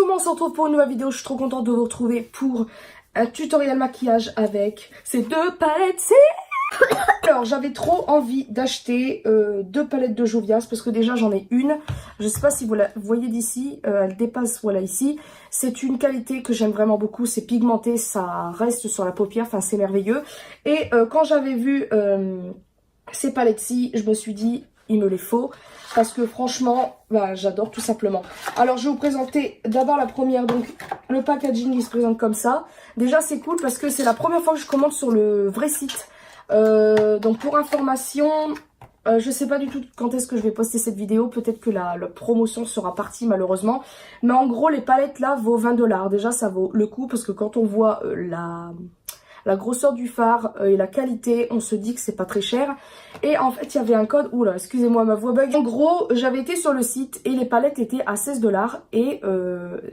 tout le monde, on se retrouve pour une nouvelle vidéo. Je suis trop contente de vous retrouver pour un tutoriel maquillage avec ces deux palettes. Alors j'avais trop envie d'acheter deux palettes de Jovias parce que déjà j'en ai une. Je sais pas si vous la voyez d'ici, elle dépasse, voilà, ici. C'est une qualité que j'aime vraiment beaucoup, c'est pigmenté, ça reste sur la paupière, enfin c'est merveilleux. Et quand j'avais vu ces palettes-ci, je me suis dit il me les faut parce que franchement bah, j'adore tout simplement. Alors je vais vous présenter d'abord la première. Donc le packaging il se présente comme ça. Déjà c'est cool parce que c'est la première fois que je commande sur le vrai site. Donc pour information, je sais pas du tout quand est-ce que je vais poster cette vidéo. Peut-être que la promotion sera partie malheureusement. Mais en gros les palettes là vaut 20 $. Déjà ça vaut le coup parce que quand on voit la grosseur du fard et la qualité, on se dit que c'est pas très cher. Et en fait il y avait un code, oula excusez-moi ma voix bug. En gros j'avais été sur le site et les palettes étaient à 16 $ et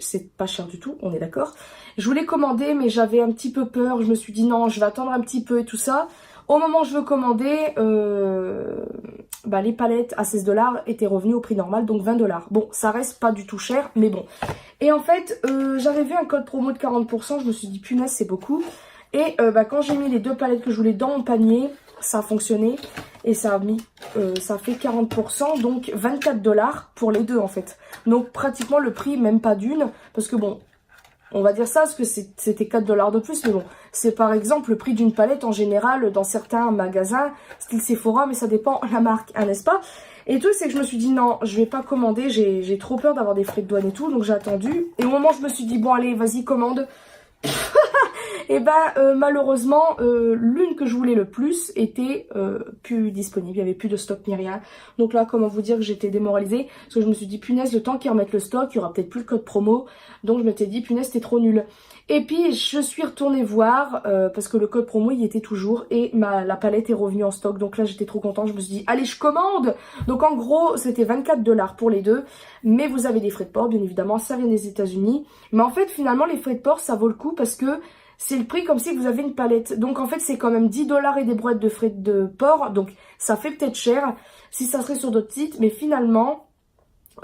c'est pas cher du tout, on est d'accord. Je voulais commander mais j'avais un petit peu peur, je me suis dit non je vais attendre un petit peu et tout ça. Au moment où je veux commander, les palettes à 16 $ étaient revenues au prix normal, donc 20 $. Bon, ça reste pas du tout cher, mais bon. Et en fait, j'avais vu un code promo de 40%, je me suis dit punaise, c'est beaucoup. Et quand j'ai mis les deux palettes que je voulais dans mon panier, ça a fonctionné. Et ça a mis, ça fait 40%, donc 24 $ pour les deux en fait. Donc pratiquement le prix, même pas d'une, parce que bon... On va dire ça parce que c'était 4 $ de plus, mais bon, c'est par exemple le prix d'une palette en général dans certains magasins, style Sephora, mais ça dépend la marque, hein, n'est-ce pas? Et tout, c'est que je me suis dit non, je vais pas commander, j'ai trop peur d'avoir des frais de douane et tout, donc j'ai attendu. Et au moment où je me suis dit bon allez, vas-y, commande. Et malheureusement, l'une que je voulais le plus était plus disponible, il n'y avait plus de stock ni rien. Donc là, comment vous dire que j'étais démoralisée, parce que je me suis dit punaise, le temps qu'ils remettent le stock, il y aura peut-être plus le code promo. Donc je m'étais dit punaise, c'était trop nul. Et puis je suis retournée voir, parce que le code promo il y était toujours, et la palette est revenue en stock. Donc là j'étais trop contente, je me suis dit allez je commande. Donc en gros c'était 24 $ pour les deux, mais vous avez des frais de port bien évidemment, ça vient des États-Unis. Mais en fait finalement les frais de port ça vaut le coup parce que c'est le prix comme si vous avez une palette. Donc en fait c'est quand même 10 $ et des brouettes de frais de port. Donc ça fait peut-être cher si ça serait sur d'autres sites. Mais finalement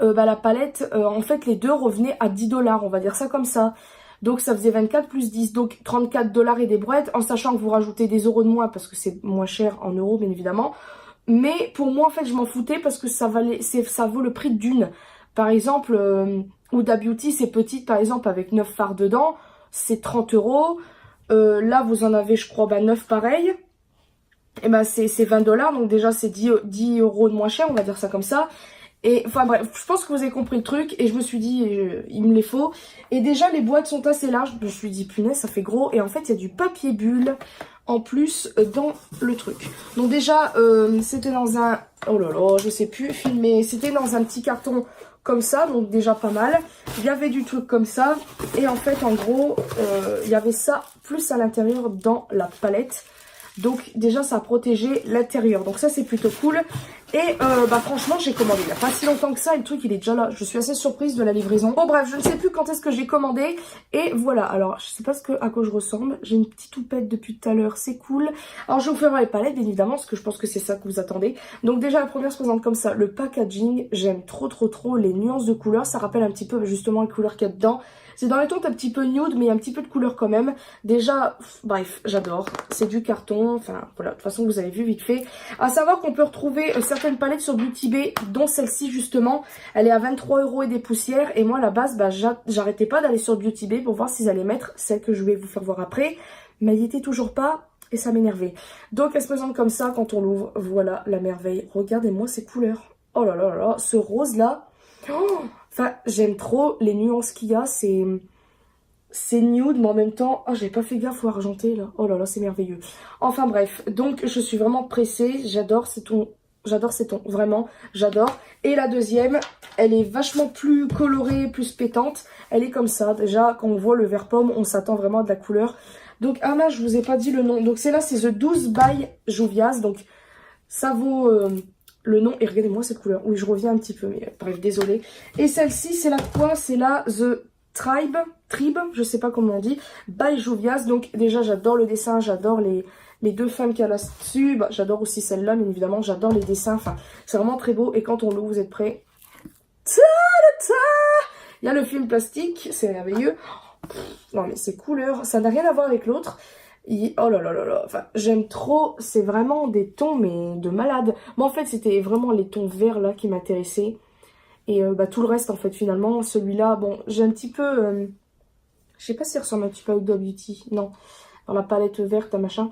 la palette, en fait les deux revenaient à 10 $. On va dire ça comme ça. Donc ça faisait 24 plus 10. Donc 34 $ et des brouettes. En sachant que vous rajoutez des euros de moins parce que c'est moins cher en euros bien évidemment. Mais pour moi en fait je m'en foutais parce que ça vaut le prix d'une. Par exemple, Huda Beauty c'est petite par exemple avec 9 fards dedans. C'est 30 €. Là, vous en avez, je crois, 9 pareil. Et c'est 20 $. Donc déjà, c'est 10 € de moins cher, on va dire ça comme ça. Et enfin bref, je pense que vous avez compris le truc. Et je me suis dit, il me les faut. Et déjà, les boîtes sont assez larges. Je me suis dit, punaise, ça fait gros. Et en fait, il y a du papier bulle en plus dans le truc. Donc déjà, c'était dans un... Oh là là, je sais plus filmer. C'était dans un petit carton comme ça, donc déjà pas mal. Il y avait du truc comme ça. Et en fait, en gros, il y avait ça plus à l'intérieur dans la palette. Donc déjà, ça a protégé l'intérieur. Donc ça, c'est plutôt cool. Et franchement, j'ai commandé il n'y a pas si longtemps que ça. Et le truc, il est déjà là. Je suis assez surprise de la livraison. Bon bref, je ne sais plus quand est-ce que j'ai commandé. Et voilà. Alors, je sais pas à quoi je ressemble. J'ai une petite toupette depuis tout à l'heure. C'est cool. Alors, je vais vous faire les palettes, bien évidemment, parce que je pense que c'est ça que vous attendez. Donc déjà, la première se présente comme ça. Le packaging, j'aime trop les nuances de couleurs. Ça rappelle un petit peu justement les couleurs qu'il y a dedans. C'est dans les tons un petit peu nude, mais il y a un petit peu de couleur quand même. Déjà, bref, j'adore. C'est du carton. Enfin, voilà. De toute façon, vous avez vu vite fait. À savoir qu'on peut retrouver certaines palettes sur Beauty Bay, dont celle-ci justement. Elle est à 23 € et des poussières. Et moi, à la base, j'arrêtais pas d'aller sur Beauty Bay pour voir s'ils allaient mettre celle que je vais vous faire voir après. Mais elle n'y était toujours pas. Et ça m'énervait. Donc, elle se présente comme ça quand on l'ouvre. Voilà la merveille. Regardez-moi ces couleurs. Oh là là là là. Ce rose-là. Oh, enfin, j'aime trop les nuances qu'il y a. C'est nude, mais en même temps... Oh, j'avais pas fait gaffe au argenté, là. Oh là là, c'est merveilleux. Enfin, bref. Donc, je suis vraiment pressée. J'adore ces tons. J'adore ces tons. Vraiment, j'adore. Et la deuxième, elle est vachement plus colorée, plus pétante. Elle est comme ça. Déjà, quand on voit le vert pomme, on s'attend vraiment à de la couleur. Donc, ah mince, je vous ai pas dit le nom. Donc, c'est là, c'est The 12 by Jovias. Donc, ça vaut... le nom, et regardez-moi cette couleur. Oui, je reviens un petit peu, mais bref, désolée. Et celle-ci, c'est la quoi? C'est la The Tribe, je sais pas comment on dit, by Jovias. Donc déjà, j'adore le dessin, j'adore les deux femmes qu'il y a là-dessus. Bah, j'adore aussi celle-là, mais évidemment, j'adore les dessins. Enfin, c'est vraiment très beau. Et quand on l'ouvre, vous êtes prêts? Ta-da-ta! Il y a le film plastique, c'est merveilleux. Non mais ces couleurs, ça n'a rien à voir avec l'autre. Oh là là là là, enfin j'aime trop, c'est vraiment des tons mais de malade. Moi en fait c'était vraiment les tons verts là qui m'intéressaient. Et tout le reste en fait finalement, celui-là, bon j'ai un petit peu, je sais pas s'il ressemble un petit peu à Huda Beauty, non, dans la palette verte machin.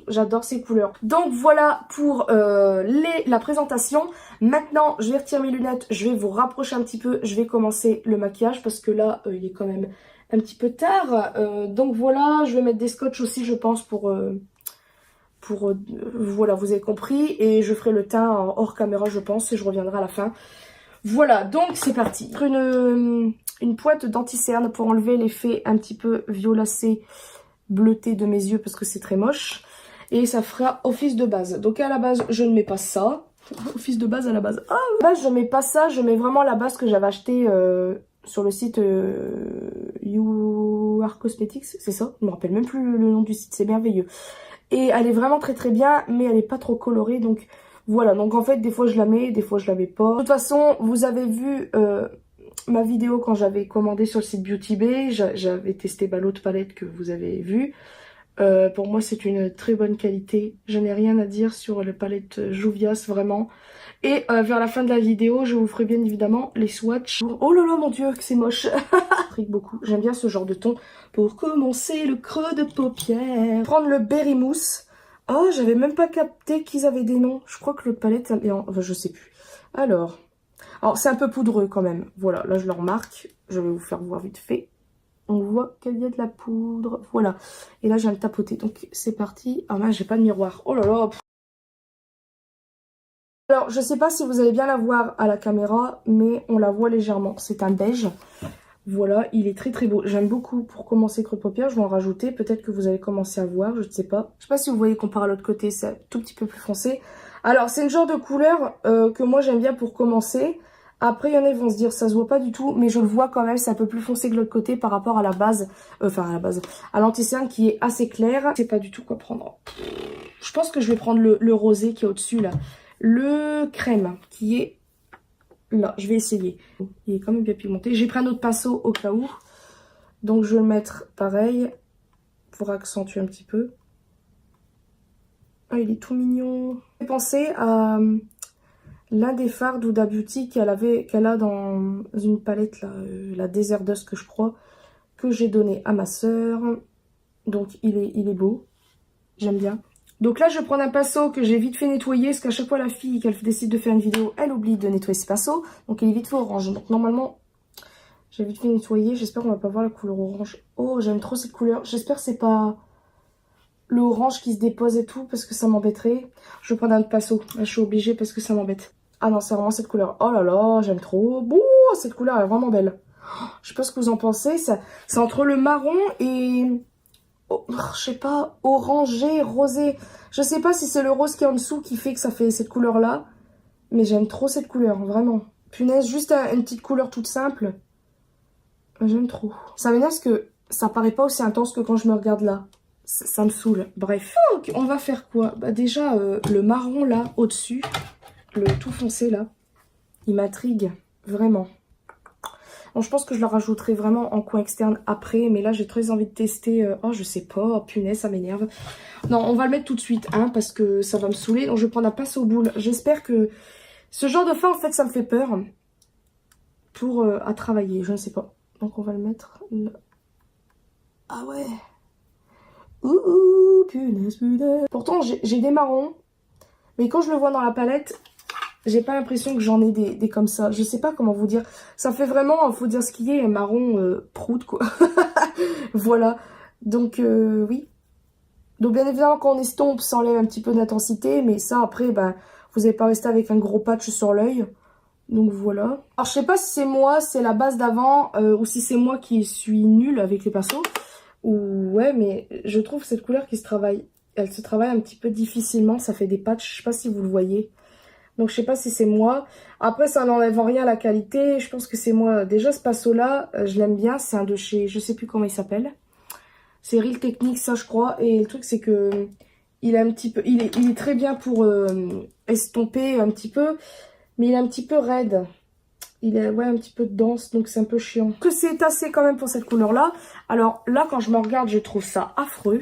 J'adore ces couleurs. Donc voilà pour la présentation. Maintenant, je vais retirer mes lunettes. Je vais vous rapprocher un petit peu. Je vais commencer le maquillage parce que là, il est quand même un petit peu tard. Donc voilà, je vais mettre des scotch aussi, je pense, voilà, vous avez compris. Et je ferai le teint hors caméra, je pense, et je reviendrai à la fin. Voilà, donc c'est parti. Une pointe d'anti-cerne pour enlever l'effet un petit peu violacé, bleuté de mes yeux parce que c'est très moche. Et ça fera office de base. Donc à la base, je ne mets pas ça. Office de base à la base. Ah, à la base, je mets pas ça. Je mets vraiment la base que j'avais achetée sur le site You Are Cosmetics. C'est ça? Je me rappelle même plus le nom du site. C'est merveilleux. Et elle est vraiment très très bien. Mais elle est pas trop colorée. Donc voilà. Donc en fait, des fois je la mets. Des fois je la mets pas. De toute façon, vous avez vu ma vidéo quand j'avais commandé sur le site Beauty Bay. J'avais testé l'autre palette que vous avez vue. Pour moi c'est une très bonne qualité, je n'ai rien à dire sur la palette Juvia's vraiment. Et vers la fin de la vidéo je vous ferai bien évidemment les swatchs. Oh là là mon dieu que c'est moche. Beaucoup, j'aime bien ce genre de ton. Pour commencer le creux de paupière, prendre le Berry Mousse. Oh j'avais même pas capté qu'ils avaient des noms. Je crois que l'autre palette est en... enfin je sais plus. Alors c'est un peu poudreux quand même. Voilà, là je le remarque, je vais vous faire voir vite fait. On voit qu'il y a de la poudre. Voilà. Et là, je viens de tapoter. Donc, c'est parti. Ah mince, j'ai pas de miroir. Oh là là. Alors, je sais pas si vous allez bien la voir à la caméra, mais on la voit légèrement. C'est un beige. Voilà, il est très très beau. J'aime beaucoup pour commencer creux de paupière. Je vais en rajouter. Peut-être que vous allez commencer à voir. Je ne sais pas. Je sais pas si vous voyez comparé à l'autre côté. C'est un tout petit peu plus foncé. Alors, c'est une genre de couleur que moi, j'aime bien pour commencer. Après, il y en a qui vont se dire, ça se voit pas du tout, mais je le vois quand même, c'est un peu plus foncé que l'autre côté par rapport à la base, à l'anti-cerne qui est assez clair. Je sais pas du tout quoi prendre. Je pense que je vais prendre le rosé qui est au-dessus, là. Le crème qui est là, je vais essayer. Il est quand même bien pigmenté. J'ai pris un autre pinceau au cas où. Donc, je vais le mettre pareil pour accentuer un petit peu. Ah, il est tout mignon. J'ai pensé à... l'un des fards d'Huda Beauty qu'elle a dans une palette, là, la Desert Dust que je crois, que j'ai donné à ma soeur. Donc il est beau, j'aime bien. Donc là je vais prendre un pinceau que j'ai vite fait nettoyer, parce qu'à chaque fois la fille qu'elle décide de faire une vidéo, elle oublie de nettoyer ses pinceaux. Donc il est vite fait orange, donc normalement j'ai vite fait nettoyer, j'espère qu'on va pas voir la couleur orange. Oh j'aime trop cette couleur, j'espère que c'est pas le orange qui se dépose et tout, parce que ça m'embêterait. Je vais prendre un autre pinceau, là, je suis obligée parce que ça m'embête. Ah non, c'est vraiment cette couleur. Oh là là, j'aime trop. Bouh, cette couleur est vraiment belle. Je sais pas ce que vous en pensez. C'est entre le marron et... oh, je sais pas, orangé, rosé. Je sais pas si c'est le rose qui est en dessous qui fait que ça fait cette couleur-là. Mais j'aime trop cette couleur, vraiment. Punaise, juste une petite couleur toute simple. J'aime trop. Ça m'énerve parce que ça paraît pas aussi intense que quand je me regarde là. Ça me saoule. Bref. Donc, on va faire quoi? Bah déjà, le marron là, au-dessus... le tout foncé là, il m'intrigue vraiment. Bon, je pense que je le rajouterai vraiment en coin externe après, mais là j'ai très envie de tester. Oh je sais pas, oh, punaise ça m'énerve. Non, on va le mettre tout de suite, hein, parce que ça va me saouler. Donc je vais prendre un pinceau boule. J'espère que ce genre de fin en fait ça me fait peur pour à travailler, je ne sais pas. Donc on va le mettre là. Ah ouais. Ouh, punaise, punaise. Pourtant j'ai des marrons, mais quand je le vois dans la palette... j'ai pas l'impression que j'en ai des comme ça. Je sais pas comment vous dire. Ça fait vraiment, faut dire ce qui est, marron prout quoi. Voilà. Donc oui. Donc bien évidemment quand on estompe, ça enlève un petit peu d'intensité. Mais ça après, ben, vous n'allez pas rester avec un gros patch sur l'œil. Donc voilà. Alors je sais pas si c'est moi, c'est la base d'avant. Ou si c'est moi qui suis nulle avec les pinceaux. Ou ouais, mais je trouve cette couleur qui se travaille. Elle se travaille un petit peu difficilement. Ça fait des patchs. Je sais pas si vous le voyez. Donc je sais pas si c'est moi. Après ça n'enlève rien à la qualité. Je pense que c'est moi. Déjà ce pinceau là, je l'aime bien. C'est un de chez, je sais plus comment il s'appelle. C'est Real Techniques ça je crois. Et le truc c'est que il est un petit peu, il est très bien pour estomper un petit peu. Mais il est un petit peu raide. Il est ouais, un petit peu dense, donc c'est un peu chiant. Que c'est assez quand même pour cette couleur-là. Alors là, quand je me regarde, je trouve ça affreux.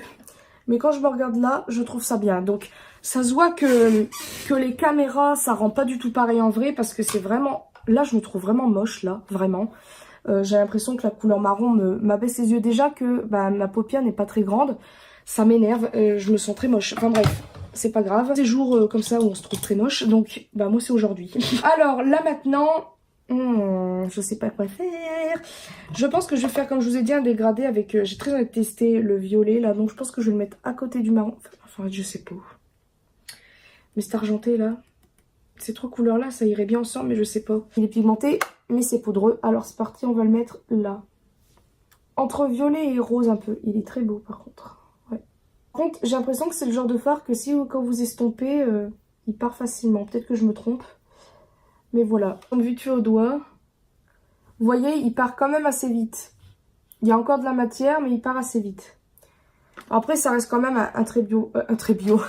Mais quand je me regarde là, je trouve ça bien. Donc ça se voit que les caméras, ça rend pas du tout pareil en vrai. Parce que c'est vraiment... Là, je me trouve vraiment moche, là, vraiment. J'ai l'impression que la couleur marron m'abaisse les yeux. Déjà que bah, ma paupière n'est pas très grande. Ça m'énerve, je me sens très moche. Enfin bref, c'est pas grave. Des jours comme ça où on se trouve très moche. Donc bah moi c'est aujourd'hui. Alors là maintenant... je sais pas quoi faire. Je pense que je vais faire comme je vous ai dit un dégradé avec... j'ai très envie de tester le violet là. Donc je pense que je vais le mettre à côté du marron. Enfin je sais pas. Mais cet argenté là. Ces trois couleurs là ça irait bien ensemble mais je sais pas. Il est pigmenté mais c'est poudreux. Alors c'est parti, on va le mettre là. Entre violet et rose un peu. Il est très beau par contre. Ouais. Par contre j'ai l'impression que c'est le genre de fard que si quand vous estompez il part facilement. Peut-être que je me trompe. Mais voilà. Vite fait au doigt. Vous voyez, il part quand même assez vite. Il y a encore de la matière, mais il part assez vite. Après, ça reste quand même un très bio... un très bio.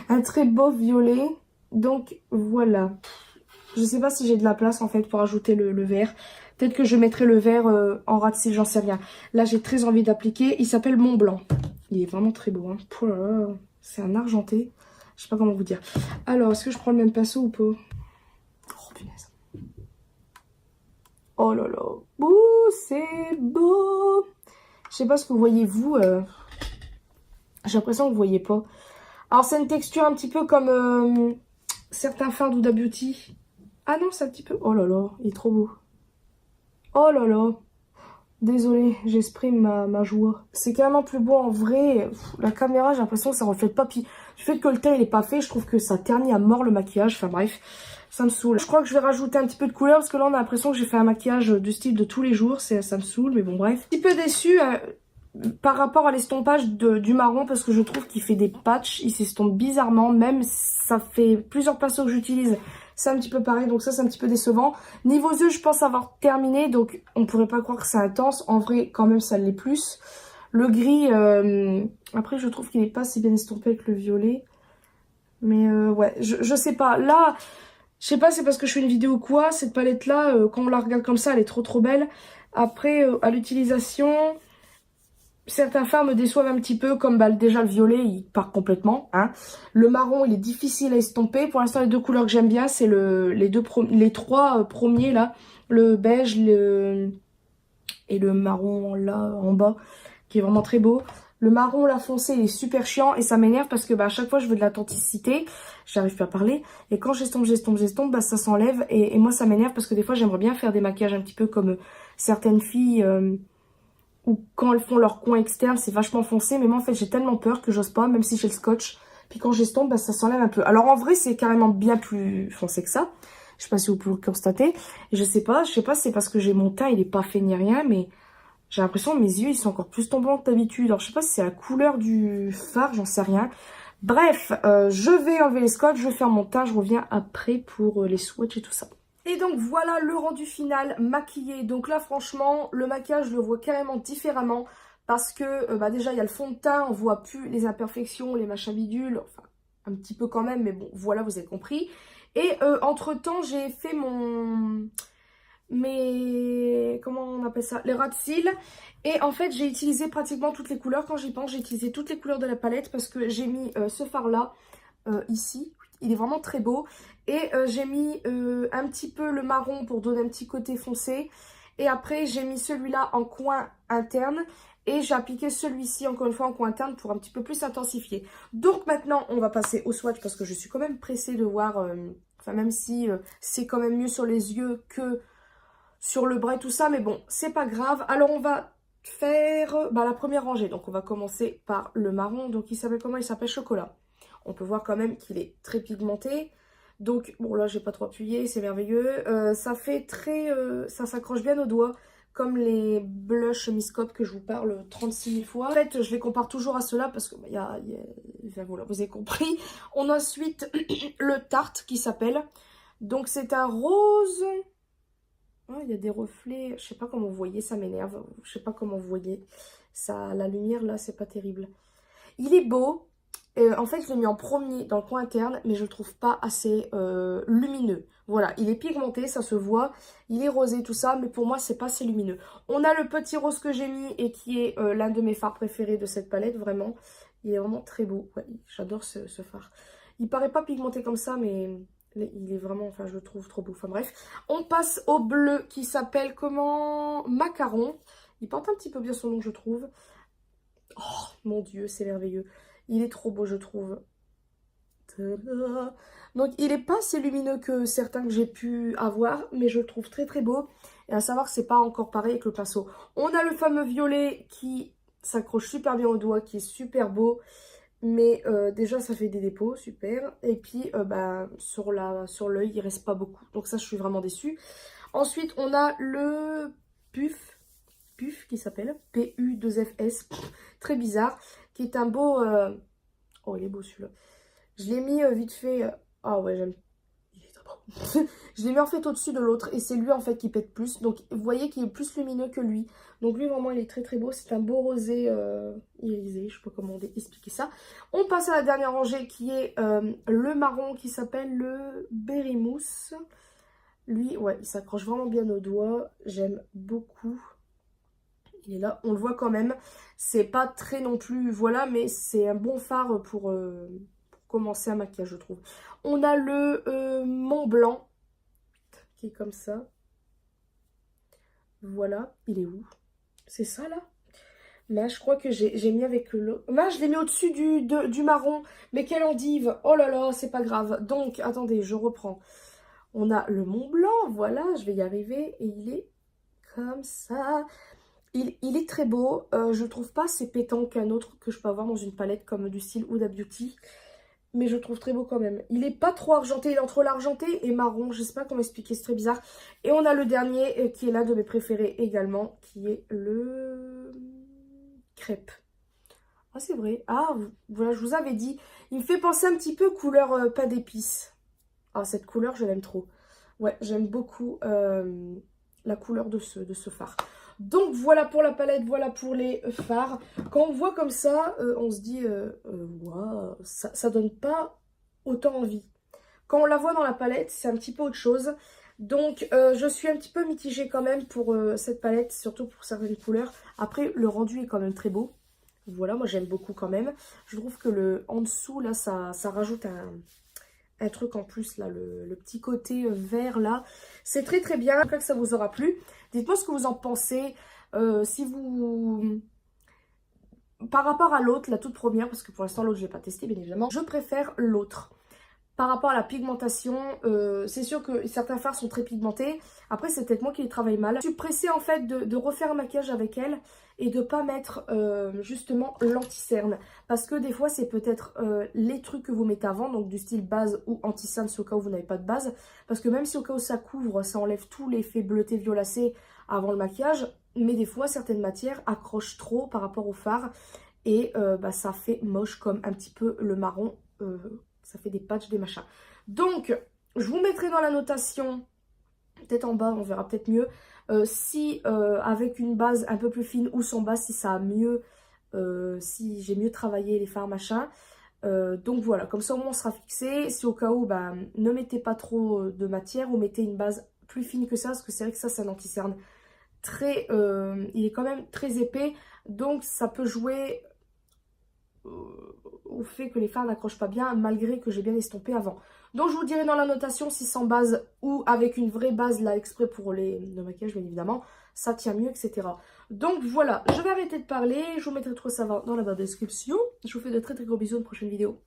Un très beau violet. Donc, voilà. Je sais pas si j'ai de la place, en fait, pour ajouter le vert. Peut-être que je mettrai le vert en ras de cils, j'en sais rien. Là, j'ai très envie d'appliquer. Il s'appelle Mont Blanc. Il est vraiment très beau. Hein. C'est un argenté. Je sais pas comment vous dire. Alors, est-ce que je prends le même pinceau ou pas? Oh, punaise. Oh là là. Ouh, c'est beau. Je sais pas ce que vous voyez, vous. J'ai l'impression que vous voyez pas. Alors, c'est une texture un petit peu comme certains fards d'Huda Beauty. Ah non, c'est un petit peu... Oh là là, il est trop beau. Oh là là. Désolée, j'exprime ma joie. C'est carrément plus beau en vrai. La caméra, j'ai l'impression que ça reflète pas. Puis, du fait que le teint, il est pas fait, je trouve que ça ternit à mort le maquillage. Enfin bref, ça me saoule. Je crois que je vais rajouter un petit peu de couleur parce que là, on a l'impression que j'ai fait un maquillage du style de tous les jours. Ça me saoule, mais bon, bref. Un petit peu déçue par rapport à l'estompage du marron parce que je trouve qu'il fait des patchs. Il s'estompe bizarrement. Même, ça fait plusieurs pinceaux que j'utilise. C'est un petit peu pareil, donc ça c'est un petit peu décevant. Niveau yeux, je pense avoir terminé, donc on pourrait pas croire que c'est intense. En vrai, quand même, ça l'est plus. Le gris, après je trouve qu'il est pas si bien estompé avec le violet. Mais ouais, je sais pas. Là, je sais pas, c'est parce que je fais une vidéo ou quoi. Cette palette-là, quand on la regarde comme ça, elle est trop belle. Après, à l'utilisation... Certains fards me déçoivent un petit peu, comme bah, déjà le violet, il part complètement. Hein. Le marron, il est difficile à estomper. Pour l'instant, les deux couleurs que j'aime bien, c'est les trois premiers là. Le beige et le marron là en bas, qui est vraiment très beau. Le marron là foncé, il est super chiant et ça m'énerve parce que bah, à chaque fois, je veux de l'authenticité. J'arrive plus à parler. Et quand j'estompe, bah, ça s'enlève. Et moi, ça m'énerve parce que des fois, j'aimerais bien faire des maquillages un petit peu comme certaines filles... ou quand elles font leur coin externe, c'est vachement foncé. Mais moi, en fait, j'ai tellement peur que j'ose pas, même si j'ai le scotch. Puis quand j'estompe, bah, ça s'enlève un peu. Alors, en vrai, c'est carrément bien plus foncé que ça. Je sais pas si vous pouvez le constater. Je sais pas si c'est parce que j'ai mon teint, il est pas fait ni rien. Mais j'ai l'impression que mes yeux, ils sont encore plus tombants que d'habitude. Alors, je sais pas si c'est la couleur du fard, j'en sais rien. Bref, je vais enlever les scotch, je vais faire mon teint. Je reviens après pour les swatchs et tout ça. Et donc voilà le rendu final maquillé. Donc là franchement le maquillage je le vois carrément différemment. Parce que bah déjà il y a le fond de teint, on voit plus les imperfections, les machins bidules. Enfin un petit peu quand même mais bon voilà vous avez compris. Et entre temps j'ai fait comment on appelle ça, les ras de cils. Et en fait j'ai utilisé pratiquement toutes les couleurs. Quand j'y pense j'ai utilisé toutes les couleurs de la palette. Parce que j'ai mis ce fard là ici. Il est vraiment très beau. Et j'ai mis un petit peu le marron pour donner un petit côté foncé. Et après, j'ai mis celui-là en coin interne. Et j'ai appliqué celui-ci, encore une fois, en coin interne pour un petit peu plus intensifier. Donc maintenant, on va passer au swatch parce que je suis quand même pressée de voir... Enfin, même si c'est quand même mieux sur les yeux que sur le bras et tout ça. Mais bon, c'est pas grave. Alors, on va faire la première rangée. Donc, on va commencer par le marron. Donc, il s'appelle comment? Il s'appelle Chocolat. On peut voir quand même qu'il est très pigmenté. Donc, bon là, j'ai pas trop appuyé, c'est merveilleux. Ça fait très... ça s'accroche bien aux doigts, comme les blushs Miss Cop que je vous parle 36 000 fois. En fait, je les compare toujours à ceux-là parce que enfin, voilà, vous avez compris. On a ensuite le Tarte qui s'appelle. Donc, c'est un rose... Oh, il y a des reflets, je sais pas comment vous voyez, ça m'énerve. Je sais pas comment vous voyez. Ça, la lumière là, c'est pas terrible. Il est beau. En fait, je l'ai mis en premier dans le coin interne, mais je le trouve pas assez lumineux. Voilà, il est pigmenté, ça se voit, il est rosé, tout ça, mais pour moi, c'est pas assez lumineux. On a le petit rose que j'ai mis et qui est l'un de mes fards préférés de cette palette, vraiment. Il est vraiment très beau. Ouais, j'adore ce fard. Il paraît pas pigmenté comme ça, mais il est vraiment, enfin, je le trouve trop beau. Enfin bref, on passe au bleu qui s'appelle comment? Macaron. Il porte un petit peu bien son nom, je trouve. Oh, mon Dieu, c'est merveilleux. Il est trop beau, je trouve. Tada. Donc, il n'est pas assez lumineux que certains que j'ai pu avoir, mais je le trouve très très beau. Et à savoir que c'est pas encore pareil avec le pinceau. On a le fameux violet qui s'accroche super bien au doigt, qui est super beau. Mais déjà, ça fait des dépôts, super. Et puis, bah, sur l'œil, il reste pas beaucoup. Donc ça, je suis vraiment déçue. Ensuite, on a le Puff qui s'appelle PU2FS. Très bizarre. Qui est un beau... Oh, il est beau celui-là. Je l'ai mis vite fait... Ah ouais, j'aime. Il est trop beau. Je l'ai mis en fait au-dessus de l'autre. Et c'est lui en fait qui pète plus. Donc vous voyez qu'il est plus lumineux que lui. Donc lui vraiment il est très très beau. C'est un beau rosé irisé. Je sais pas comment expliquer ça. On passe à la dernière rangée qui est le marron qui s'appelle le Berry Mousse. Lui, ouais, il s'accroche vraiment bien au doigt. J'aime beaucoup. Il est là, on le voit quand même. C'est pas très non plus, voilà, mais c'est un bon fard pour commencer un maquillage, je trouve. On a le Mont Blanc, qui est comme ça. Voilà, il est où? C'est ça, là? Là, je crois que j'ai mis avec le... Là, je l'ai mis au-dessus du marron. Mais quelle endive! Oh là là, c'est pas grave. Donc, attendez, je reprends. On a le Mont Blanc, voilà, je vais y arriver. Et il est comme ça. Il est très beau, je trouve pas assez pétant qu'un autre que je peux avoir dans une palette comme du style Huda Beauty. Mais je le trouve très beau quand même. Il est pas trop argenté, il est entre l'argenté et marron, je sais pas comment expliquer, c'est très bizarre. Et on a le dernier qui est l'un de mes préférés également, qui est le crêpe. Ah c'est vrai, ah voilà, je vous avais dit, il me fait penser un petit peu couleur pain d'épices. Ah cette couleur je l'aime trop. Ouais, j'aime beaucoup la couleur de ce fard. Donc voilà pour la palette, voilà pour les fards. Quand on voit comme ça, on se dit, wow, ça donne pas autant envie. Quand on la voit dans la palette, c'est un petit peu autre chose. Donc je suis un petit peu mitigée quand même pour cette palette, surtout pour certaines couleurs. Après, le rendu est quand même très beau. Voilà, moi j'aime beaucoup quand même. Je trouve que le en dessous, là, ça rajoute un truc en plus, là, le petit côté vert, là. C'est très très bien, j'espère que ça vous aura plu. Dites-moi ce que vous en pensez, si vous... Par rapport à l'autre, la toute première, parce que pour l'instant l'autre je ne l'ai pas testé bien évidemment, je préfère l'autre. Par rapport à la pigmentation, c'est sûr que certains fards sont très pigmentés. Après, c'est peut-être moi qui les travaille mal. Je suis pressée en fait de refaire un maquillage avec elle et de ne pas mettre justement l'anti-cerne. Parce que des fois, c'est peut-être les trucs que vous mettez avant, donc du style base ou anti-cerne si au cas où vous n'avez pas de base. Parce que même si au cas où ça couvre, ça enlève tout l'effet bleuté violacé avant le maquillage. Mais des fois, certaines matières accrochent trop par rapport au fard. Et bah, ça fait moche comme un petit peu le marron. Ça fait des patchs, des machins. Donc, je vous mettrai dans la notation, peut-être en bas, on verra peut-être mieux, si avec une base un peu plus fine ou sans base, si ça a mieux, si j'ai mieux travaillé les fards, machin. Donc voilà, comme ça au moins on sera fixé. Si au cas où, bah, ne mettez pas trop de matière ou mettez une base plus fine que ça, parce que c'est vrai que ça, c'est un anti-cerne très... il est quand même très épais, donc ça peut jouer... au fait que les fards n'accrochent pas bien malgré que j'ai bien estompé avant. Donc je vous dirai dans la notation si sans base ou avec une vraie base là exprès pour le maquillage bien évidemment, ça tient mieux etc. Donc voilà, je vais arrêter de parler, je vous mettrai tout ça dans la barre de description. Je vous fais de très très gros bisous, une prochaine vidéo.